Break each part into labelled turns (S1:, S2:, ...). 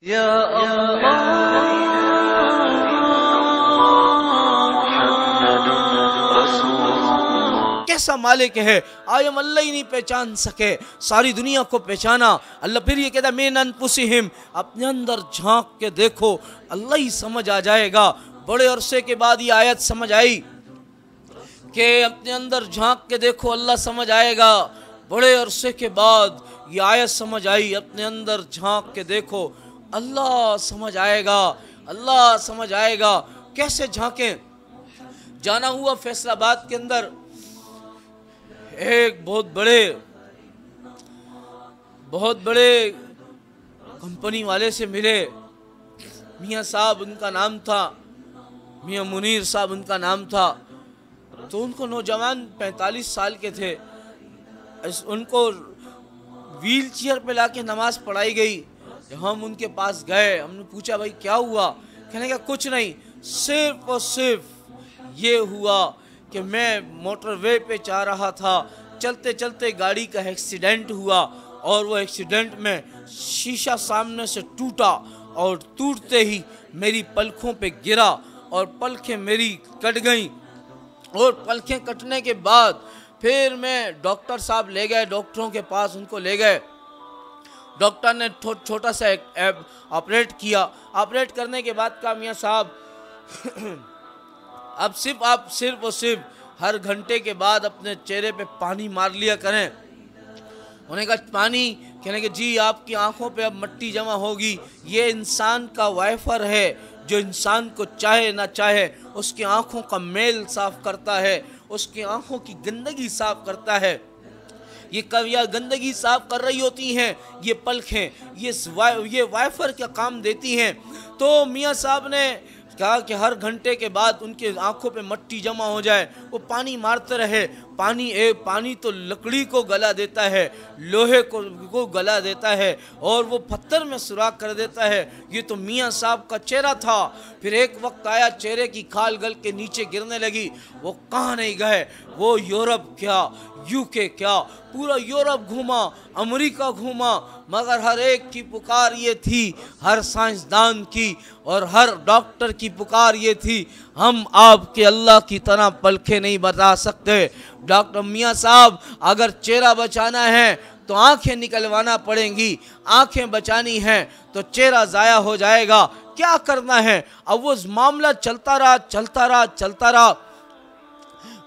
S1: या अल्लाह
S2: कैसा मालिक है, आज हम अल्लाह ही नहीं पहचान सके, सारी दुनिया को पहचाना। अल्लाह फिर ये कहता मिन अनफुसिहिम, अपने अंदर झांक के देखो, अल्लाह ही समझ आ जाएगा। बड़े अरसे के बाद ये आयत समझ आई कि अपने अंदर झांक के देखो अल्लाह समझ आएगा। बड़े अरसे के बाद ये आयत समझ आई, अपने अंदर झांक के देखो अल्लाह समझ आएगा, अल्लाह समझ आएगा। कैसे झांकें? जाना हुआ फैसलाबाद के अंदर एक बहुत बड़े कंपनी वाले से मिले। मियाँ साहब उनका नाम था, मियाँ मुनीर साहब उनका नाम था। तो उनको नौजवान 45 साल के थे, उनको व्हील चेयर पे लाके नमाज पढ़ाई गई। हम उनके पास गए, हमने पूछा भाई क्या हुआ? कहने का कुछ नहीं, सिर्फ और सिर्फ ये हुआ कि मैं मोटरवे पे जा रहा था, चलते चलते गाड़ी का एक्सीडेंट हुआ और वो एक्सीडेंट में शीशा सामने से टूटा और टूटते ही मेरी पलकों पे गिरा और पलकें मेरी कट गईं। और पलकें कटने के बाद फिर मैं डॉक्टर साहब ले गए, डॉक्टरों के पास उनको ले गए। डॉक्टर ने छोटा सा ऑपरेट किया। ऑपरेट करने के बाद कहा मियाँ साहब अब आप सिर्फ और सिर्फ हर घंटे के बाद अपने चेहरे पे पानी मार लिया करें। उन्होंने कहा पानी? कहने के जी आपकी आंखों पे अब मट्टी जमा होगी। ये इंसान का वाइफर है जो इंसान को चाहे ना चाहे उसकी आंखों का मैल साफ करता है, उसकी आंखों की गंदगी साफ करता है। ये कवियाँ गंदगी साफ कर रही होती हैं, ये पलखें ये वाइफर का काम देती हैं। तो मियाँ साहब ने कहा कि हर घंटे के बाद उनके आंखों पे मट्टी जमा हो जाए, वो पानी मारते रहे। पानी तो लकड़ी को गला देता है, लोहे को गला देता है और वो पत्थर में सुराख कर देता है। ये तो मियाँ साहब का चेहरा था। फिर एक वक्त आया, चेहरे की खाल गल के नीचे गिरने लगी। वो कहाँ नहीं गए, वो यूरोप क्या, यूके क्या, पूरा यूरोप घूमा, अमेरिका घूमा, मगर हर एक की पुकार ये थी, हर साइंसदान की और हर डॉक्टर की पुकार ये थी, हम आपके अल्लाह की तरह पलखें नहीं बता सकते। डॉक्टर मियाँ साहब अगर चेहरा बचाना है तो आंखें निकलवाना पड़ेंगी, आंखें बचानी हैं तो चेहरा ज़ाया हो जाएगा। क्या करना है? अब वो मामला चलता रहा।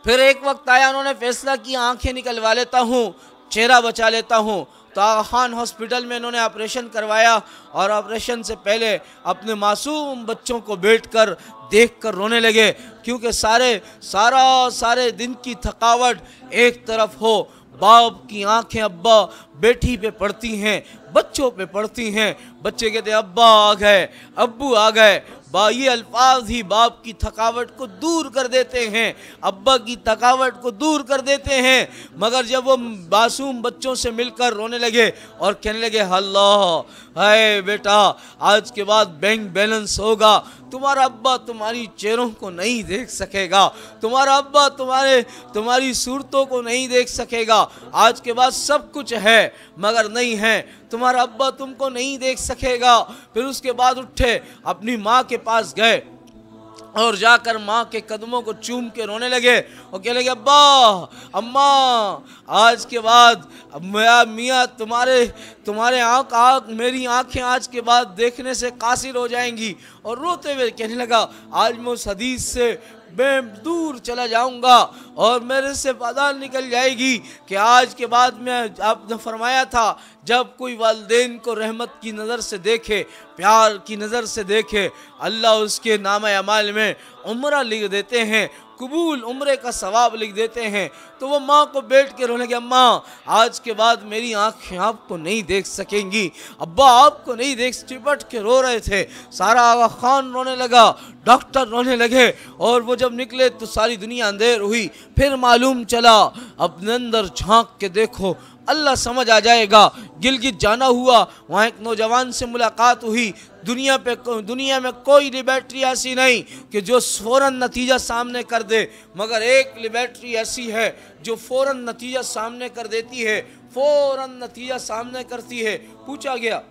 S2: फिर एक वक्त आया, उन्होंने फैसला किया आंखें निकलवा लेता हूँ, चेहरा बचा लेता हूँ। तो आगा खान हॉस्पिटल में इन्होंने ऑपरेशन करवाया और ऑपरेशन से पहले अपने मासूम बच्चों को बैठकर देखकर रोने लगे, क्योंकि सारे दिन की थकावट एक तरफ हो, बाप की आंखें अब्बा बेटी पे पड़ती हैं, बच्चों पे पड़ती हैं। बच्चे कहते अब्बा आ गए, अब्बू आ गए। ये अल्फाज ही बाप की थकावट को दूर कर देते हैं, अब्बा की थकावट को दूर कर देते हैं। मगर जब वो मासूम बच्चों से मिलकर रोने लगे और कहने लगे अल्लाह हाय बेटा आज के बाद बैंक बैलेंस होगा, तुम्हारा अब्बा तुम्हारी चेहरों को नहीं देख सकेगा, तुम्हारा अब्बा तुम्हारी सूरतों को नहीं देख सकेगा। आज के बाद सब कुछ है मगर नहीं है, तुम्हारा अब्बा तुमको नहीं देख सकेगा। फिर उसके बाद उठे, अपनी माँ के पास गए और जाकर माँ के कदमों को चूम के रोने लगे और कहने लगे अब्बा अम्मा आज के बाद मियाँ तुम्हारे मेरी आंखें आज के बाद देखने से कासिर हो जाएंगी। और रोते हुए कहने लगा आज मैं उस हदीस से मैं दूर चला जाऊंगा और मेरे से बात निकल जाएगी कि आज के बाद में आपने फरमाया था जब कोई वालिदैन को रहमत की नज़र से देखे, प्यार की नज़र से देखे, अल्लाह उसके नामे अमाल में उम्रा लिख देते हैं, कबूल उम्रे का सवाब लिख देते हैं। तो वो माँ को बैठ के रोने लगे अम्मा आज के बाद मेरी आँखें आपको नहीं देख सकेंगी, अब्बा आपको नहीं देख, चिपट के रो रहे थे। सारा आगा खान रोने लगा, डॉक्टर रोने लगे और वो जब निकले तो सारी दुनिया अंधेर हुई। फिर मालूम चला अपने अंदर झांक के देखो अल्लाह समझ आ जाएगा। गिलगित जाना हुआ, वहाँ एक नौजवान से मुलाकात हुई। दुनिया में कोई लेबॉरेटरी ऐसी नहीं कि जो फ़ौरन नतीजा सामने कर दे, मगर एक लेबॉरेटरी ऐसी है जो फ़ौरन नतीजा सामने कर देती है, फ़ौरन नतीजा सामने करती है। पूछा गया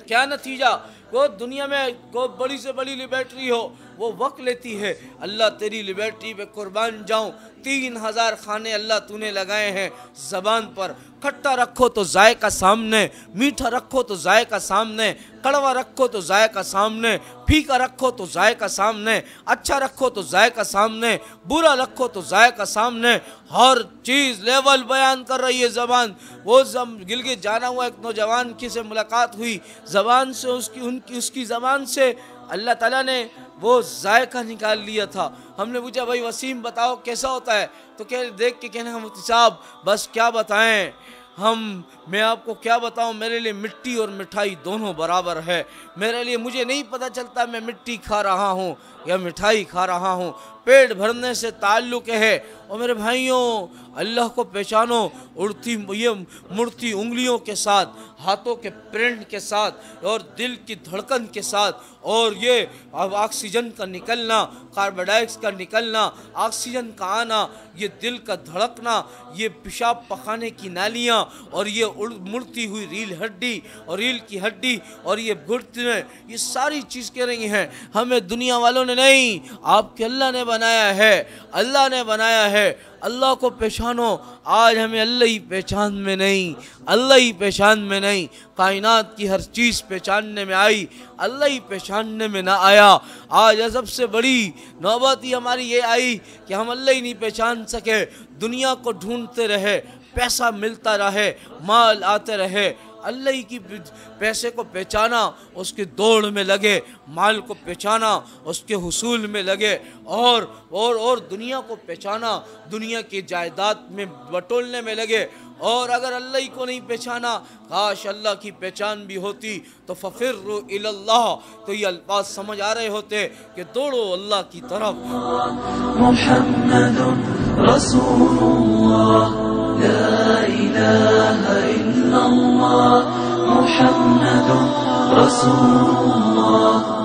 S2: क्या नतीजा? वो दुनिया में को बड़ी से बड़ी लिबर्टी हो वो वक्त लेती है। अल्लाह तेरी लिबर्टी पे कुर्बान जाऊं। 3000 खाने अल्लाह तूने लगाए हैं ज़बान पर। खट्टा रखो तो जायका सामने, मीठा रखो तो जायका सामने, कड़वा रखो तो जायका सामने, फीका रखो तो जायका सामने, अच्छा रखो तो जायका सामने, बुरा रखो तो जायका सामने। हर चीज़ लेवल बयान कर रही है ज़बान। वो गिलगित जाना हुआ एक नौजवान की से मुलाकात हुई, ज़बान से उसकी ज़बान से अल्लाह ताला ने वो जायका निकाल लिया था। हमने पूछा भाई वसीम बताओ कैसा होता है, तो कह देख के कहने मुफ्ती साहब बस क्या बताएं मैं आपको क्या बताऊं, मेरे लिए मिट्टी और मिठाई दोनों बराबर है। मेरे लिए मुझे नहीं पता चलता मैं मिट्टी खा रहा हूं या मिठाई खा रहा हूं। पेट भरने से ताल्लुक़ है। और मेरे भाइयों अल्लाह को पहचानो ये मुड़ती उंगलियों के साथ, हाथों के प्रिंट के साथ और दिल की धड़कन के साथ, और ये ऑक्सीजन का निकलना, कार्बन डाइऑक्साइड का निकलना, ऑक्सीजन का आना, ये दिल का धड़कना, ये पेशाब पखाने की नालियाँ, और ये मुड़ती हुई रील हड्डी और रील की हड्डी और ये घुटने, ये सारी चीज़ कह रही हैं हमें दुनिया वालों ने नहीं, आपके अल्लाह ने बनाया है। अल्लाह ने बनाया है। अल्लाह को पहचानो। आज हमें अल्लाह ही पहचान में नहीं, अल्लाह ही पहचान में नहीं। कायनात की हर चीज़ पहचानने में आई, अल्लाह ही पहचानने में ना आया। आज सबसे बड़ी नौबत ही हमारी ये आई कि हम अल्लाह ही नहीं पहचान सके। दुनिया को ढूंढते रहे, पैसा मिलता रहे, माल आते रहे। अल्लाह ही की पैसे को पहचाना, उसकी दौड़ में लगे, माल को पहचाना, उसके हुसूल में लगे, और दुनिया को पहचाना, दुनिया की जायदाद में बटोलने में लगे। और अगर अल्लाह ही को नहीं पहचाना, काश अल्लाह की पहचान भी होती तो फ़फ़िर्रु इलल्लाह, तो ये अल्फाज समझ आ रहे होते कि दौड़ो अल्लाह की तरफ।
S1: मुहम्मदुर रसूलुल्लाह ला इलाहा इल्लल्लाह मुहम्मदुर रसूलुल्लाह।